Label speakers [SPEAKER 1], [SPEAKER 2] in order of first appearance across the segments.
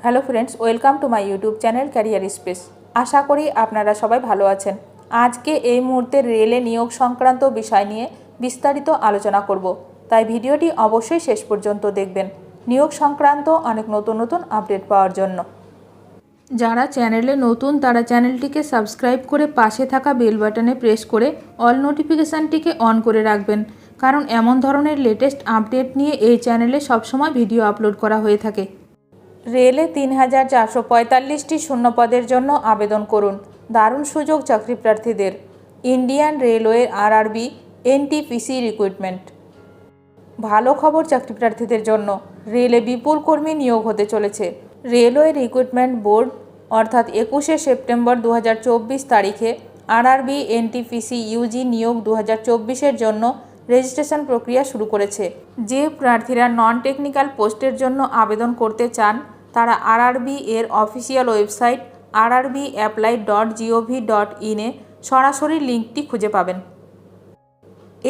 [SPEAKER 1] Hello friends, welcome to my YouTube channel Career Space. আশা করি আপনারা সবাই ভালো আছেন। আজকে এই মুহূর্তে রেলে নিয়োগ সংক্রান্ত বিষয় নিয়ে বিস্তারিত আলোচনা করব, তাই ভিডিওটি অবশ্যই শেষ পর্যন্ত দেখবেন নিয়োগ সংক্রান্ত অনেক নতুন নতুন আপডেট পাওয়ার জন্য। যারা চ্যানেলে নতুন তারা চ্যানেলটিকে সাবস্ক্রাইব করে পাশে থাকা বেল বাটনে প্রেস করে অল নোটিফিকেশানটিকে অন করে রাখবেন, কারণ এমন ধরনের লেটেস্ট আপডেট নিয়ে এই চ্যানেলে সবসময় ভিডিও আপলোড করা হয়ে থাকে। রেলে ৩,৪৪৫টি শূন্যপদের জন্য আবেদন করুন। দারুণ সুযোগ চাকরি প্রার্থীদের। Indian railway RRB NTPC recruitment. ভালো খবর চাকরি প্রার্থীদের জন্য, রেলে বিপুল কর্মী নিয়োগ হতে চলেছে। রেলওয়ে রিক্রুটমেন্ট বোর্ড অর্থাৎ ২১শে সেপ্টেম্বর ২০২৪ তারিখে আরআরবি এনটিপিসি ইউজি নিয়োগ ২০২৪-এর জন্য রেজিস্ট্রেশন প্রক্রিয়া শুরু করেছে। যে প্রার্থীরা নন টেকনিক্যাল পোস্টের জন্য আবেদন করতে চান তারা আরআরবি এর অফিসিয়াল ওয়েবসাইট rrbapply.gov.in এ সরাসরি লিঙ্কটি খুঁজে পাবেন।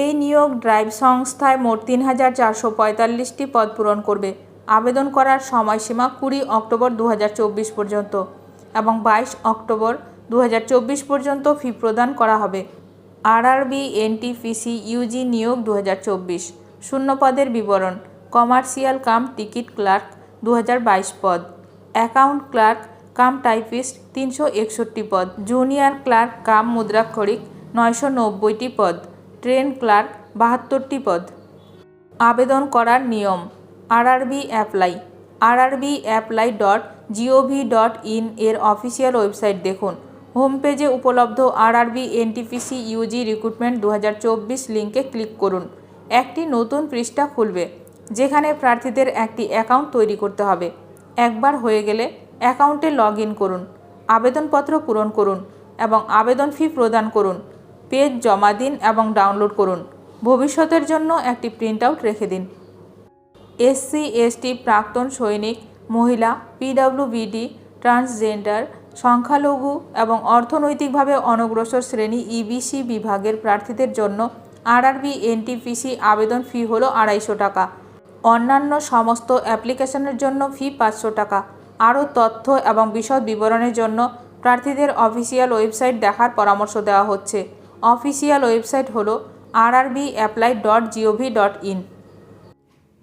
[SPEAKER 1] এই নিয়োগ ড্রাইভ সংস্থায় মোট ৩,৪৪৫টি পদ পূরণ করবে। আবেদন করার সময়সীমা ২০ অক্টোবর ২০২৪ পর্যন্ত এবং ২২ অক্টোবর ২০২৪ পর্যন্ত ফি প্রদান করা হবে। আরআরবি এনটিপিসি ইউজি নিয়োগ ২০২৪। শূন্যপদের বিবরণ: কমার্শিয়াল কাম টিকিট ক্লার্ক ২০২২ পদ, অ্যাকাউন্ট ক্লার্ক কাম টাইপিস্ট ৩৬১ পদ, জুনিয়র ক্লার্ক কাম মুদ্রাক্ষরিক ৯৯০টি পদ, ট্রেন ক্লার্ক ৭২টি পদ। আবেদন করার নিয়ম: rrbapply.gov.in এর অফিসিয়াল ওয়েবসাইট দেখুন। হোম পেজে উপলব্ধ আরআরবি এনটিপিসি ইউজি রিক্রুটমেন্ট ২০২৪ লিঙ্কে ক্লিক করুন। একটি নতুন পৃষ্ঠা খুলবে যেখানে প্রার্থীদের একটি অ্যাকাউন্ট তৈরি করতে হবে। একবার হয়ে গেলে অ্যাকাউন্টে লগ ইন করুন, আবেদনপত্র পূরণ করুন এবং আবেদন ফি প্রদান করুন। পেজ জমা দিন এবং ডাউনলোড করুন। ভবিষ্যতের জন্য একটি প্রিন্ট আউট রেখে দিন। এসসি এসটি, প্রাক্তন সৈনিক, মহিলা, পিডব্লিউবিডি, ট্রান্সজেন্ডার, সংখ্যালঘু এবং অর্থনৈতিকভাবে অনগ্রসর শ্রেণী ইবিসি বিভাগের প্রার্থীদের জন্য আরআরবি এনটিপিসি আবেদন ফি হল ২৫০ টাকা। অন্যান্য সমস্ত অ্যাপ্লিকেশনের জন্য ফি ৫০০ টাকা। আরও তথ্য এবং বিশদ বিবরণের জন্য প্রার্থীদের অফিসিয়াল ওয়েবসাইট দেখার পরামর্শ দেওয়া হচ্ছে। অফিসিয়াল ওয়েবসাইট হল rrbapply.gov.in।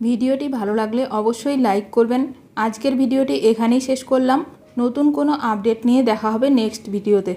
[SPEAKER 1] ভিডিওটি ভালো লাগলে অবশ্যই লাইক করবেন। আজকের ভিডিওটি এখানেই শেষ করলাম। নতুন কোনো আপডেট নিয়ে দেখা হবে নেক্সট ভিডিওতে।